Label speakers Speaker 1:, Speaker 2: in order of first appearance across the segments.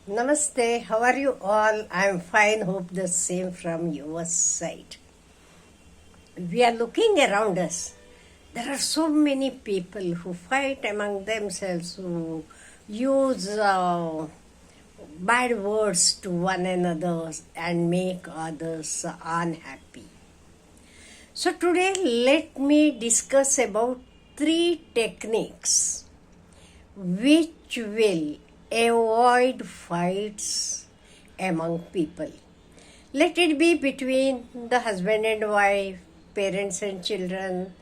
Speaker 1: Namaste, how are you all? I am fine, hope the same from your side. We are looking around us. There are so many people who fight among themselves, who use bad words to one another and make others unhappy. So today let me discuss about 3 techniques which will avoid fights among people. Let it be between the husband and wife, parents and children,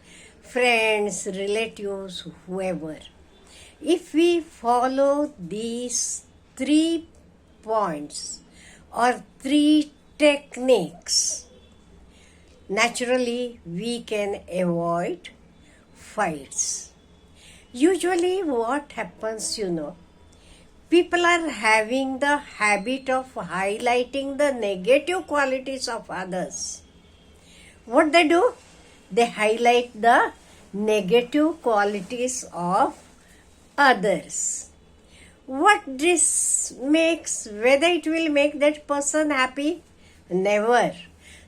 Speaker 1: friends, relatives, whoever. If we follow these 3 points or 3 techniques, naturally we can avoid fights. Usually what happens, people are having the habit of highlighting the negative qualities of others. What they do? They highlight the negative qualities of others. What this makes, whether it will make that person happy? Never.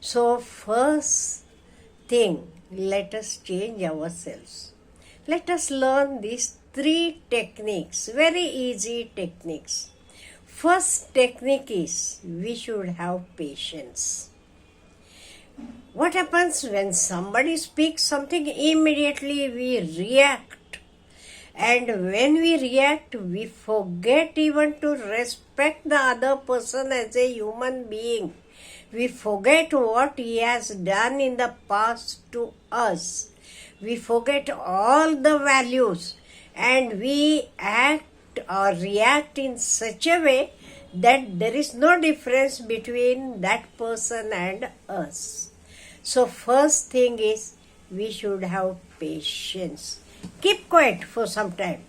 Speaker 1: So first thing, let us change ourselves. Let us learn these 3 techniques, very easy techniques. First technique is we should have patience. What happens when somebody speaks something, immediately we react. And when we react, we forget even to respect the other person as a human being. We forget what he has done in the past to us. We forget all the values and we act or react in such a way that there is no difference between that person and us. So first thing is we should have patience. Keep quiet for some time.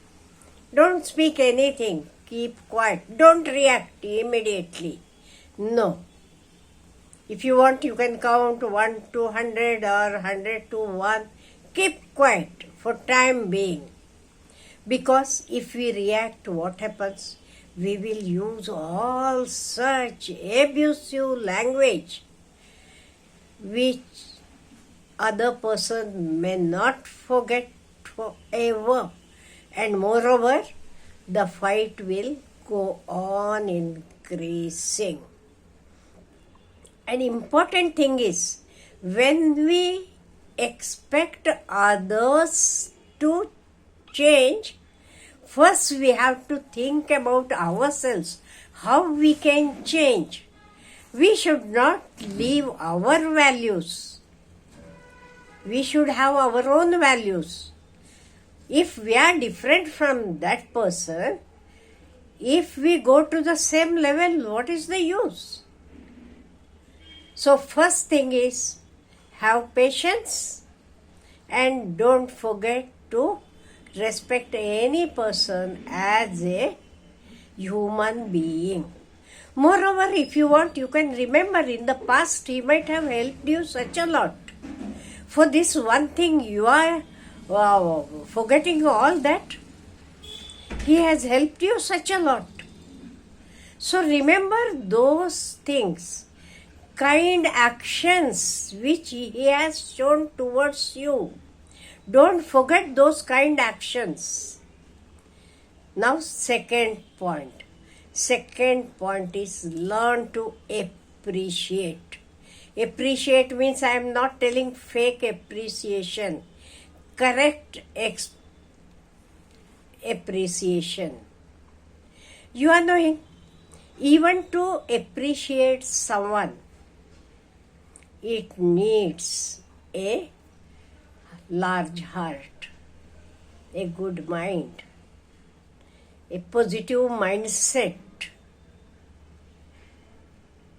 Speaker 1: Don't speak anything. Keep quiet. Don't react immediately. No. If you want, you can count 1 to 100 or 100 to 1. Keep quiet for time being. Because if we react, what happens? We will use all such abusive language which other person may not forget forever. And moreover, the fight will go on increasing. An important thing is, when we expect others to change, first we have to think about ourselves, how we can change. We should not leave our values. We should have our own values. If we are different from that person, if we go to the same level, what is the use? So first thing is, have patience and don't forget to respect any person as a human being. Moreover, if you want, you can remember in the past he might have helped you such a lot. For this one thing you are forgetting all that. He has helped you such a lot. So remember those things. Kind actions which he has shown towards you. Don't forget those kind actions. Now second point. Second point is learn to appreciate. Appreciate means I am not telling fake appreciation. Correct appreciation. You are knowing, even to appreciate someone, it needs a large heart, a good mind, a positive mindset.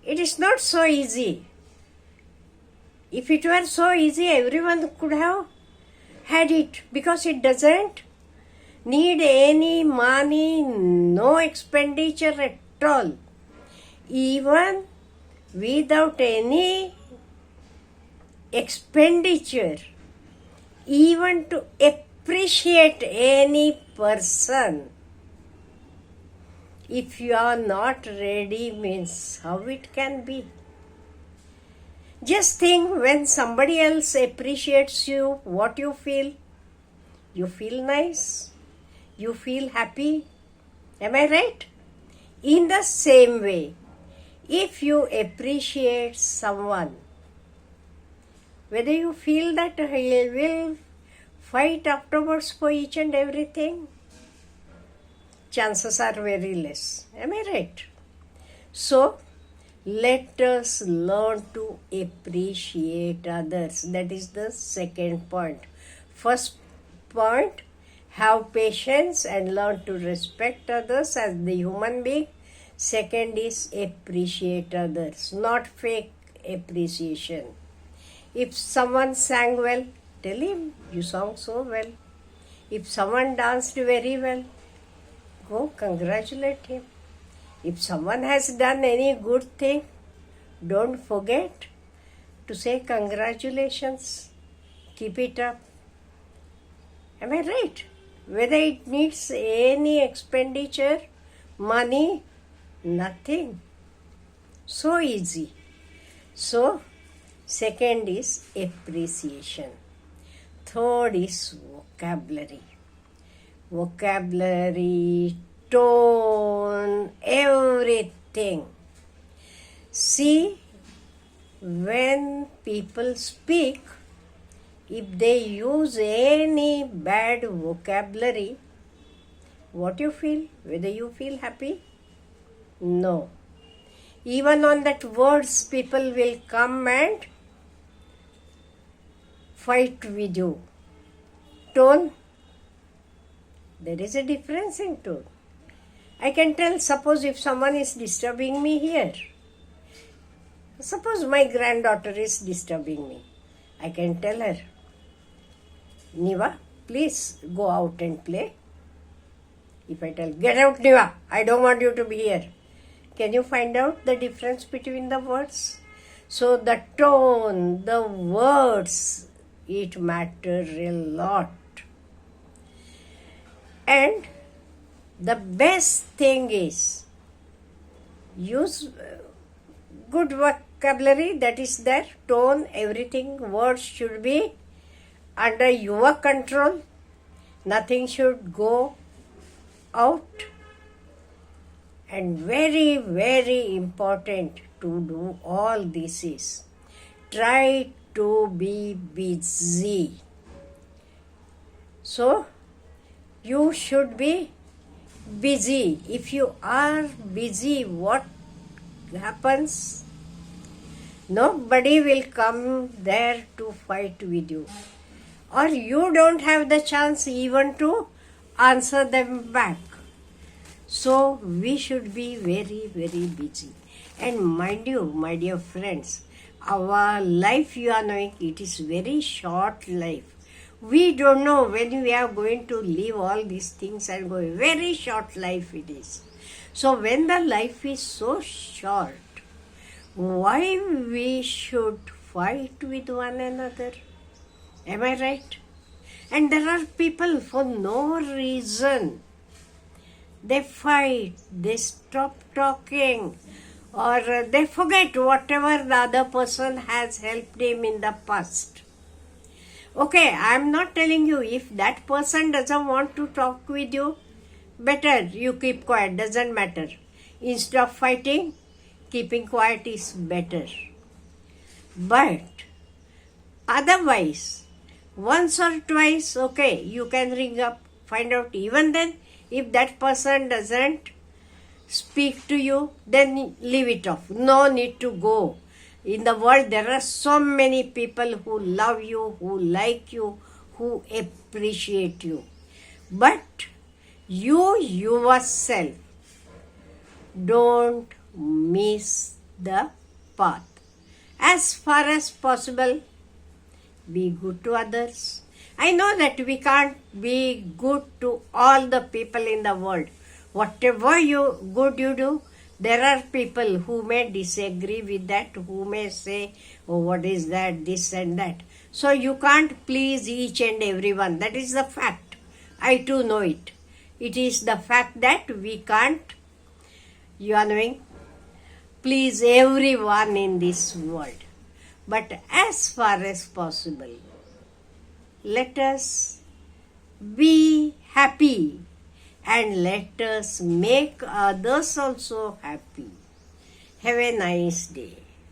Speaker 1: It is not so easy. If it were so easy, everyone could have had it, because it doesn't need any money, no expenditure at all. Even without any expenditure, even to appreciate any person, If you are not ready, means how it can be? Just think, when somebody else appreciates you, what you feel? You feel nice. You feel happy. Am I right? In the same way, if you appreciate someone, whether you feel that he will fight afterwards for each and everything, chances are very less. Am I right? So, let us learn to appreciate others. That is the second point. First point, have patience and learn to respect others as the human being. Second is appreciate others, not fake appreciation. If someone sang well, tell him, you sang so well. If someone danced very well, go congratulate him. If someone has done any good thing, don't forget to say congratulations. Keep it up. Am I right? Whether it needs any expenditure, money, nothing. So easy. So, second is appreciation. Third is vocabulary. Vocabulary, tone, everything. See, when people speak, if they use any bad vocabulary, what you feel? Whether you feel happy? No. Even on that words, people will come and fight with you. Tone, there is a difference in tone. I can tell, suppose if someone is disturbing me here, suppose my granddaughter is disturbing me, I can tell her, Niva, please go out and play. If I tell, get out Niva, I don't want you to be here. Can you find out the difference between the words? So the tone, the words, it matters a lot. And the best thing is, use good vocabulary, that is there, tone, everything, words should be under your control. Nothing should go out. And very, very important to do all this is, try to be busy. So, you should be busy. If you are busy, what happens? Nobody will come there to fight with you. Or you don't have the chance even to answer them back. So we should be very, very busy. And mind you, my dear friends, our life, you are knowing, it is very short life. We don't know when we are going to leave all these things and go. Very short life it is. So when the life is so short, why we should fight with one another? Am I right? And there are people for no reason. They fight, they stop talking, or they forget whatever the other person has helped him in the past. Okay, I am not telling you, if that person doesn't want to talk with you, better you keep quiet, doesn't matter. Instead of fighting, keeping quiet is better. But otherwise, once or twice, okay, you can ring up, find out. Even then, if that person doesn't speak to you, then leave it off. No need to go. In the world, there are so many people who love you, who like you, who appreciate you. But you yourself, don't miss the path. As far as possible, be good to others. I know that we can't be good to all the people in the world. Whatever good you do, there are people who may disagree with that, who may say, oh, what is that, this and that. So you can't please each and everyone. That is the fact. I too know it. It is the fact that we can't You are knowing? Please everyone in this world. But as far as possible, let us be happy and let us make others also happy. Have a nice day.